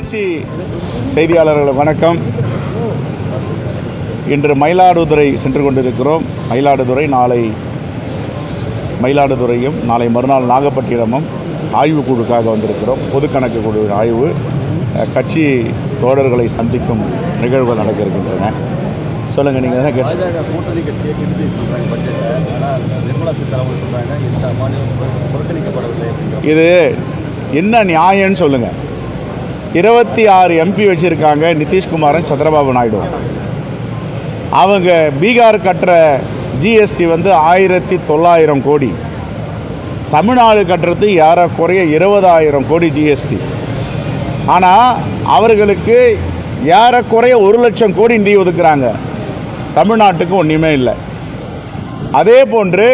தொலைக்காட்சி செய்தியாளர்களுக்கு வணக்கம். இன்று மயிலாடுதுறை சென்று கொண்டிருக்கிறோம். மயிலாடுதுறையும் நாளை மறுநாள் நாகப்பட்டினமும் ஆய்வுக்குழுக்காக வந்திருக்கிறோம். பொது கணக்கு குழு ஆய்வு, கட்சி தோழர்களை சந்திக்கும் நிகழ்வுகள் நடக்க இருக்கின்றன. சொல்லுங்கள், நீங்கள் என்ன பாஜக கூட்டணி கட்சியை கிரிட்டிசைஸ் பண்ணுறாங்க பட்ஜெட்டை. ஆனால் நிர்மலா சீதாராமன் சொல்கிறாங்க இந்த மாநிலம் புறக்கணிக்கப்படவில்லை. இது என்ன நியாயம்னு சொல்லுங்கள். 26 MP வச்சுருக்காங்க, நிதிஷ்குமாரன், சந்திரபாபு நாயுடு. அவங்க பீகார் கட்டுற GST 1900 கோடி, தமிழ்நாடு கட்டுறது ஏறக்குறைய 20,000 கோடி GST. ஆனால் அவர்களுக்கு ஏறக்குறைய 1 லட்சம் கோடி நிதி ஒதுக்குறாங்க. தமிழ்நாட்டுக்கு ஒன்றுமே இல்லை. அதே போன்று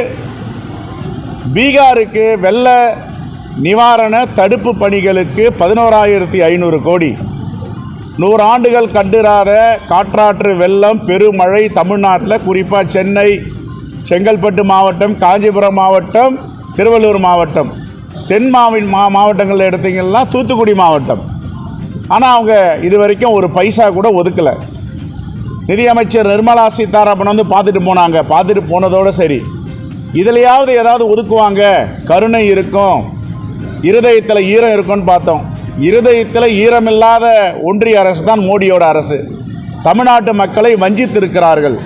பீகாருக்கு வெள்ள நிவாரண தடுப்பு பணிகளுக்கு 11,500 கோடி. 100 ஆண்டுகள் கண்டிராத காற்றாற்று வெள்ளம், பெருமழை தமிழ்நாட்டில், குறிப்பாக சென்னை, செங்கல்பட்டு மாவட்டம், காஞ்சிபுரம் மாவட்டம், திருவள்ளூர் மாவட்டம், தென் மாவட்டங்களில் எடுத்தீங்கன்னா தூத்துக்குடி மாவட்டம். ஆனால் அவங்க இது வரைக்கும் ஒரு பைசா கூட ஒதுக்கலை. நிதியமைச்சர் நிர்மலா சீதாராமன் பார்த்துட்டு போனாங்க. பார்த்துட்டு போனதோடு சரி. இதுலையாவது ஏதாவது ஒதுக்குவாங்க, கருணை இருக்கும், இருதயத்தில் ஈரம் இருக்கும்னு பார்த்தோம். இருதயத்தில் ஈரமில்லாத ஒன்றிய அரசு தான் மோடியோட அரசு. தமிழ்நாட்டு மக்களை வஞ்சித்திருக்கிறார்கள்,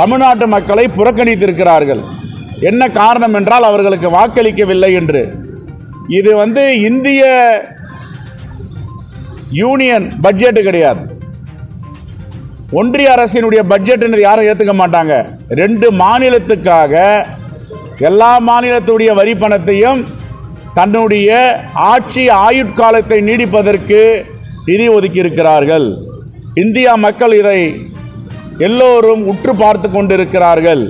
தமிழ்நாட்டு மக்களை புறக்கணித்திருக்கிறார்கள். என்ன காரணம் என்றால் அவர்களுக்கு வாக்களிக்கவில்லை என்று. இது இந்திய யூனியன் பட்ஜெட்டு கிடையாது, ஒன்றிய அரசினுடைய பட்ஜெட் யாரும் ஏற்றுக்க மாட்டாங்க. 2 மாநிலத்துக்காக எல்லா மாநிலத்துடைய வரி பணத்தையும் தன்னுடைய ஆட்சி ஆயுட்காலத்தை நீடிப்பதற்கு நிதி ஒதுக்கி இருக்கிறார்கள். இந்தியா மக்கள் இதை எல்லோரும் உற்று பார்த்து கொண்டிருக்கிறார்கள்.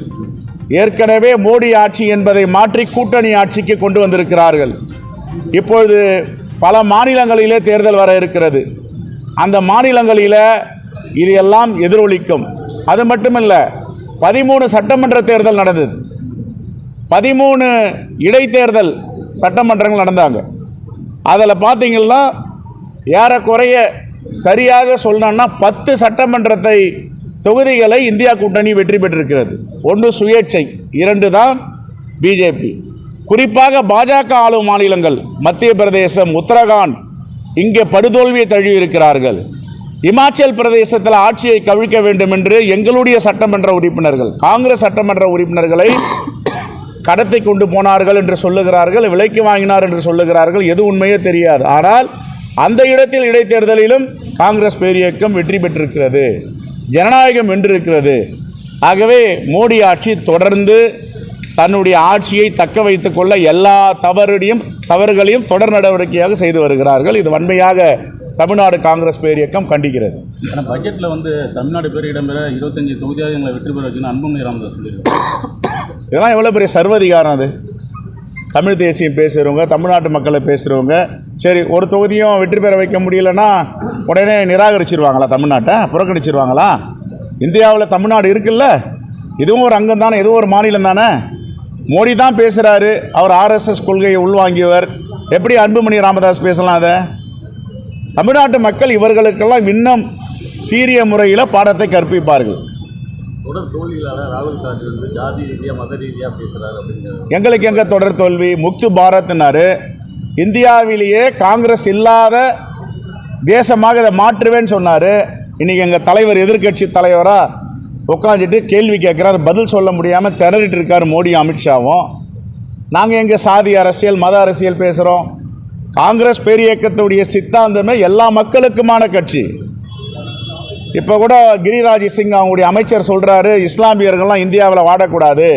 ஏற்கனவே மோடி ஆட்சி என்பதை மாற்றி கூட்டணி ஆட்சிக்கு கொண்டு வந்திருக்கிறார்கள். இப்பொழுது பல மாநிலங்களிலே தேர்தல் வர இருக்கிறது. அந்த மாநிலங்களில் இது எல்லாம் எதிரொலிக்கும். அது மட்டுமல்ல, 13 சட்டமன்ற தேர்தல் நடந்தது, 13 இடைத்தேர்தல் சட்டமன்றங்கள் நடந்தாங்க. அதில் பார்த்தீங்கன்னா ஏறக்குறைய சரியாக சொல்லணும்னா 10 சட்டமன்றத்தை தொகுதிகளை இந்தியா கூட்டணி வெற்றி பெற்றிருக்கிறது. 1 சுயேட்சை, 2 தான் பிஜேபி. குறிப்பாக பாஜக ஆளும் மாநிலங்கள் மத்திய பிரதேசம், உத்தரகாண்ட், இங்கே படுதோல்வியை தழுவி இருக்கிறார்கள். இமாச்சல் பிரதேசத்தில் ஆட்சியை கவிழ்க்க வேண்டும் என்று எங்களுடைய சட்டமன்ற உறுப்பினர்கள், காங்கிரஸ் சட்டமன்ற உறுப்பினர்களை கடத்தி கொண்டு போனார்கள் என்று சொல்லுகிறார்கள், விலைக்கு வாங்கினார் என்று சொல்லுகிறார்கள். எது உண்மையோ தெரியாது. ஆனால் அந்த இடத்தில் இடைத்தேர்தலிலும் காங்கிரஸ் பேரியக்கம் வெற்றி பெற்றிருக்கிறது, ஜனநாயகம் வென்றிருக்கிறது. ஆகவே மோடி ஆட்சி தொடர்ந்து தன்னுடைய ஆட்சியை தக்க வைத்துக் கொள்ள எல்லா தவறுகளையும் தொடர் நடவடிக்கையாக செய்து வருகிறார்கள். இது வன்மையாக தமிழ்நாடு காங்கிரஸ் பேரியக்கம் கண்டிக்கிறது. ஆனால் பட்ஜெட்டில் தமிழ்நாடு பேர் இடம்பெற 25 தொகுதியாக எங்களை வெற்றி பெற வச்சுன்னு அன்புமணி ராமதாஸ் சொல்லியிருக்காங்க. இதெல்லாம் எவ்வளோ பெரிய சர்வதிகாரம் அது. தமிழ் தேசியம் பேசுகிறவங்க, தமிழ்நாட்டு மக்களை பேசுகிறவங்க, சரி ஒரு தொகுதியும் வெற்றி பெற வைக்க முடியலன்னா உடனே நிராகரிச்சிருவாங்களா? தமிழ்நாட்டை புறக்கணிச்சிருவாங்களா? இந்தியாவில் தமிழ்நாடு இருக்குல்ல, இதுவும் ஒரு அங்கம் தானே, இதுவும் ஒரு மாநிலம் தானே. மோடி தான் பேசுகிறாரு, அவர் RSS கொள்கையை உள்வாங்கியவர். எப்படி அன்புமணி ராமதாஸ் பேசலாம்? அதை தமிழ்நாட்டு மக்கள் இவர்களுக்கெல்லாம் இன்னும் சீரிய முறையில் பாடத்தை கற்பிப்பார்கள். தொடர் தோல்விகளால் ராகுல் காந்தி ஜாதி ரீதியாக மத ரீதியாக பேசுகிறார் அப்படிங்கிறது. எங்களுக்கு எங்கே தொடர் தோல்வி? முக்து பாரத்னாரு. இந்தியாவிலேயே காங்கிரஸ் இல்லாத தேசமாக இதை மாற்றுவேன்னு சொன்னார். இன்றைக்கி எங்கள் தலைவர் எதிர்க்கட்சி தலைவராக உட்காந்துட்டு கேள்வி கேட்குறாரு, பதில் சொல்ல முடியாமல் திணறிட்டு இருக்கார் மோடி, அமித்ஷாவும். நாங்கள் எங்கள் சாதி அரசியல், மத அரசியல் பேசுகிறோம்? காங்கிரஸ் பேரியக்கத்துடைய சித்தாந்தமே எல்லா மக்களுக்குமான கட்சி. இப்போ கூட கிரிராஜ் சிங் அவங்களுடைய அமைச்சர் சொல்கிறாரு, இஸ்லாமியர்கள்லாம் இந்தியாவில் வாடக்கூடாது,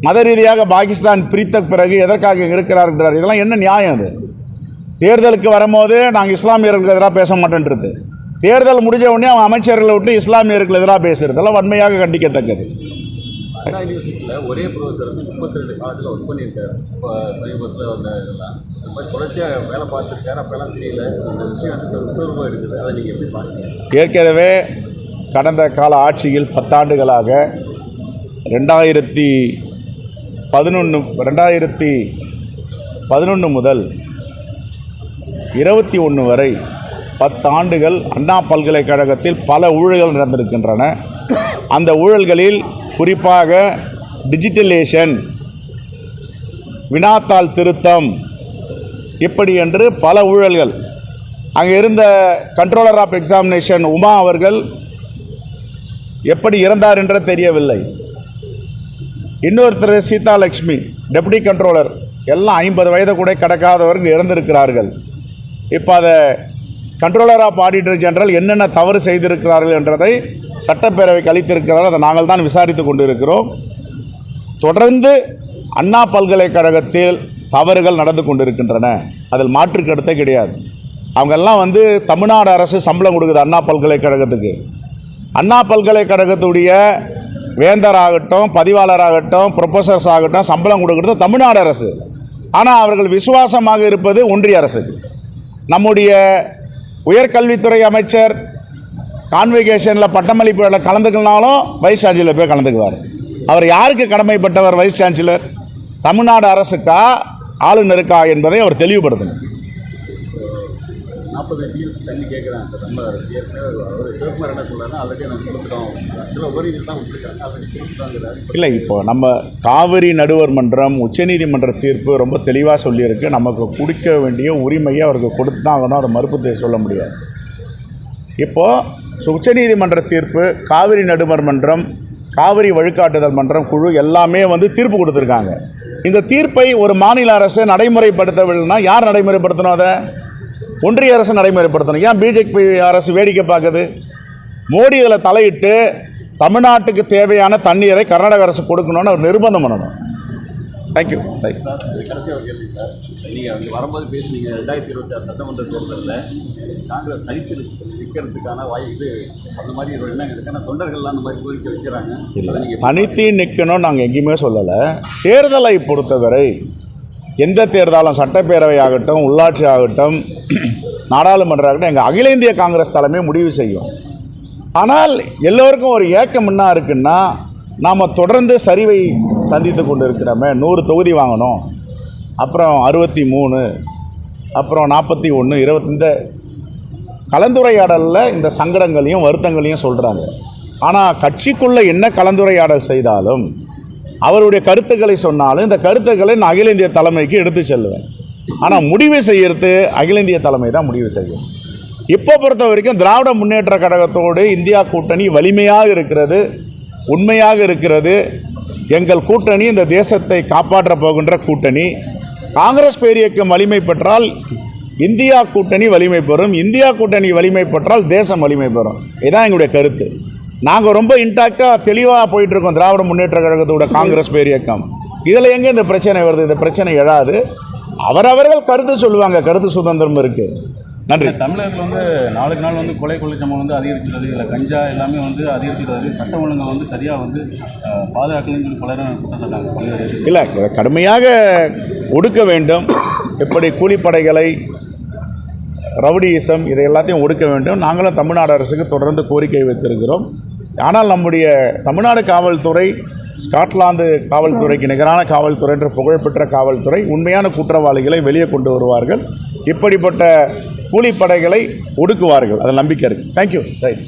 மத ரீதியாக பாகிஸ்தான் பிரித்த பிறகு எதற்காக இருக்கிறார்கள்? இதெல்லாம் என்ன நியாயம்? அது தேர்தலுக்கு வரும்போது நாங்கள் இஸ்லாமியர்களுக்கு எதிராக பேச மாட்டேன்றது, தேர்தல் முடிஞ்ச உடனே அவன் அமைச்சர்களை விட்டு இஸ்லாமியர்களுக்கு எதிராக பேசுகிறதெல்லாம் வன்மையாக கண்டிக்கத்தக்கது. அண்ணா யூனிவர்சிட்டியில் ஒரே ப்ரொஃபஸர் 32 காலத்தில் ஒர்க் பண்ணியிருக்காரு. இப்போ சமீபத்தில் இதெல்லாம் தொடர்ச்சியாக வேலை பார்த்துருக்காரு. அப்போல்லாம் தெரியல, இந்த விஷயம் விசுவரமாக இருக்குது. அதை நீங்கள் எப்படி பார்க்குறீங்க? ஏற்கனவே கடந்த கால ஆட்சியில் 10 ஆண்டுகளாக 2011 முதல் 21 வரை 10 ஆண்டுகள் அண்ணா பல்கலைக்கழகத்தில் பல ஊழல்கள் நடந்திருக்கின்றன. அந்த ஊழல்களில் குறிப்பாக டிஜிட்டலேஷன், வினாத்தாள் திருத்தம், இப்படி என்று பல ஊழல்கள். அங்கே இருந்த கண்ட்ரோலர் ஆஃப் எக்ஸாமினேஷன் உமா அவர்கள் எப்படி இறந்தார் என்று தெரியவில்லை. இன்னொருத்தர் சீதாலட்சுமி டெப்டி கண்ட்ரோலர், எல்லாம் 50 வயதை கூட கடக்காதவர்கள் இறந்திருக்கிறார்கள். இப்போ அதை கண்ட்ரோலர் ஆஃப் ஆடிட்டர் ஜெனரல் என்னென்ன தவறு செய்திருக்கிறார்கள் என்றதை சட்டப்பேரவைக்கு அளித்திருக்கிறார்கள். அதை நாங்கள் தான் விசாரித்து கொண்டிருக்கிறோம். தொடர்ந்து அண்ணா பல்கலைக்கழகத்தில் தவறுகள் நடந்து கொண்டிருக்கின்றன, அதில் மாற்று கருத்தே கிடையாது. அவங்கெல்லாம் தமிழ்நாடு அரசு சம்பளம் கொடுக்குது அண்ணா பல்கலைக்கழகத்துக்கு. அண்ணா பல்கலைக்கழகத்துடைய வேந்தராகட்டும், பதிவாளராகட்டும், ப்ரொஃபஸர்ஸ் ஆகட்டும் சம்பளம் கொடுக்குறது தமிழ்நாடு அரசு. ஆனால் அவர்கள் விசுவாசமாக இருப்பது ஒன்றிய அரசுக்கு. நம்முடைய உயர்கல்வித்துறை அமைச்சர் கான்வெகேஷனில் பட்டமளிப்பில் கலந்துக்கலனாலும் வைஸ் சான்சலர் போய் கலந்துக்குவார். அவர் யாருக்கு கடமைப்பட்டவர்? Vice chancellor. தமிழ்நாடு அரசுக்கா ஆளுநருக்கா என்பதை அவர் தெளிவுபடுத்தணும். 40 டிஎம்சி தண்ணி கேட்குறாங்க சார். நம்ம அவர் சிவகுமார் என்ன சொல்கிறாருன்னா ஆல்ரெடி நம்ம கொடுத்துட்டோம், சில உபரிகள் தான் விட்டுருக்காங்க, ஆல்ரெடி கொடுத்துட்டாங்கிறாரு. இல்லை, இப்போ நம்ம காவிரி நடுவர் மன்றம் உச்சநீதிமன்ற தீர்ப்பு ரொம்ப தெளிவாக சொல்லியிருக்கு. நமக்கு கொடுக்க வேண்டிய உரிமையை அவருக்கு கொடுத்து தான் ஆகணும், அதை மறுப்பு சொல்ல முடியாது. இப்போது உச்சநீதிமன்ற தீர்ப்பு, காவிரி நடுவர் மன்றம், காவிரி வழிகாட்டுதல் மன்றம் குழு எல்லாமே தீர்ப்பு கொடுத்துருக்காங்க. இந்த தீர்ப்பை ஒரு மாநில அரசு நடைமுறைப்படுத்தவில்லைன்னா யார் நடைமுறைப்படுத்தணும்? அதை ஒன்றிய அரசு நடைமுறைப்படுத்தணும். ஏன் பிஜேபி அரசு வேடிக்கை பார்க்குது? மோடி இதில் தலையிட்டு தமிழ்நாட்டுக்கு தேவையான தண்ணீரை கர்நாடக அரசு கொடுக்கணும்னு அவர் நிர்பந்தம் பண்ணணும். தேங்க்யூ. சார், கடைசியாக ஒரு கேள்வி சார். நீங்கள் அங்கே வரும்போது பேசுனீங்க 2026 சட்டமன்ற தேர்தலில் காங்கிரஸ் தனித்து நிற்கிறதுக்கான இது அந்த மாதிரி ஒரு எண்ணம் இருக்குது. ஆனால் தொண்டர்கள்லாம் அந்த மாதிரி கோரிக்கை வைக்கிறாங்க. இல்லை, தனித்து நிற்கணும்னு நாங்கள் எங்கேயுமே சொல்லலை. தேர்தலை பொறுத்தவரை எந்த தேர்தலும், சட்டப்பேரவை ஆகட்டும், உள்ளாட்சி ஆகட்டும், நாடாளுமன்றம் ஆகட்டும், எங்கள் அகில இந்திய காங்கிரஸ் தலைமை முடிவு செய்யும். ஆனால் எல்லோருக்கும் ஒரு ஏக்கம் என்ன இருக்குன்னா, நாம் தொடர்ந்து சரிவை சந்தித்து கொண்டு இருக்கிறோமே. 100 தொகுதி வாங்கணும், அப்புறம் 63, அப்புறம் 41, 20, இந்த கலந்துரையாடலில் இந்த சங்கடங்களையும் வருத்தங்களையும் சொல்கிறாங்க. ஆனால் கட்சிக்குள்ளே என்ன கலந்துரையாடல் செய்தாலும், அவருடைய கருத்துக்களை சொன்னாலும், இந்த கருத்துக்களை நான் அகில இந்திய தலைமைக்கு எடுத்து செல்வேன். ஆனால் முடிவு செய்கிறது அகில இந்திய தலைமை தான் முடிவு செய்யும். இப்போ பொறுத்த வரைக்கும் திராவிட முன்னேற்ற கழகத்தோடு இந்தியா கூட்டணி வலிமையாக இருக்கிறது, உண்மையாக இருக்கிறது. எங்கள் கூட்டணி இந்த தேசத்தை காப்பாற்றப் போகின்ற கூட்டணி. காங்கிரஸ் பேரியக்கம் வலிமை பெற்றால் இந்தியா கூட்டணி வலிமை பெறும், இந்தியா கூட்டணி வலிமை பெற்றால் தேசம் வலிமை பெறும். இதுதான் எங்களுடைய கருத்து. நாங்கள் ரொம்ப இன்டாக்டாக தெளிவாக போயிட்டுருக்கோம். திராவிட முன்னேற்ற கழகத்தோட காங்கிரஸ் பேரியக்கம் இதில் எங்கே இந்த பிரச்சனை வருது? இந்த பிரச்சனை எழாது. அவரவர்கள் கருத்து சொல்லுவாங்க, கருத்து சுதந்திரம் இருக்குது. நன்றி. தமிழகத்தில் நாளுக்கு நாள் கொலை சம்பவம் அதிகரிச்சுள்ளது. இதில் கஞ்சா எல்லாமே அதிகரிச்சுள்ளது. சட்டம் ஒழுங்கை சரியாக பாதுகாக்கலன்னு சொல்லி பலரும் குற்றம் சொன்னாங்க. இல்லை, கடுமையாக ஒடுக்க வேண்டும். எப்படி கூலிப்படைகளை, ரவுடியிசம், இதை எல்லாத்தையும் ஒடுக்க வேண்டும். நாங்களும் தமிழ்நாடு அரசுக்கு தொடர்ந்து கோரிக்கை வைத்திருக்கிறோம். ஆனால் நம்முடைய தமிழ்நாடு காவல்துறை ஸ்காட்லாந்து காவல்துறைக்கு நிகரான காவல்துறை என்ற புகழ்பெற்ற காவல்துறை உண்மையான குற்றவாளிகளை வெளியே கொண்டு வருவார்கள். இப்படிப்பட்ட கூலிப்படைகளை ஒடுக்குவார்கள். அதில் நம்பிக்கை இருக்குது. தேங்க்யூ. ரைட்.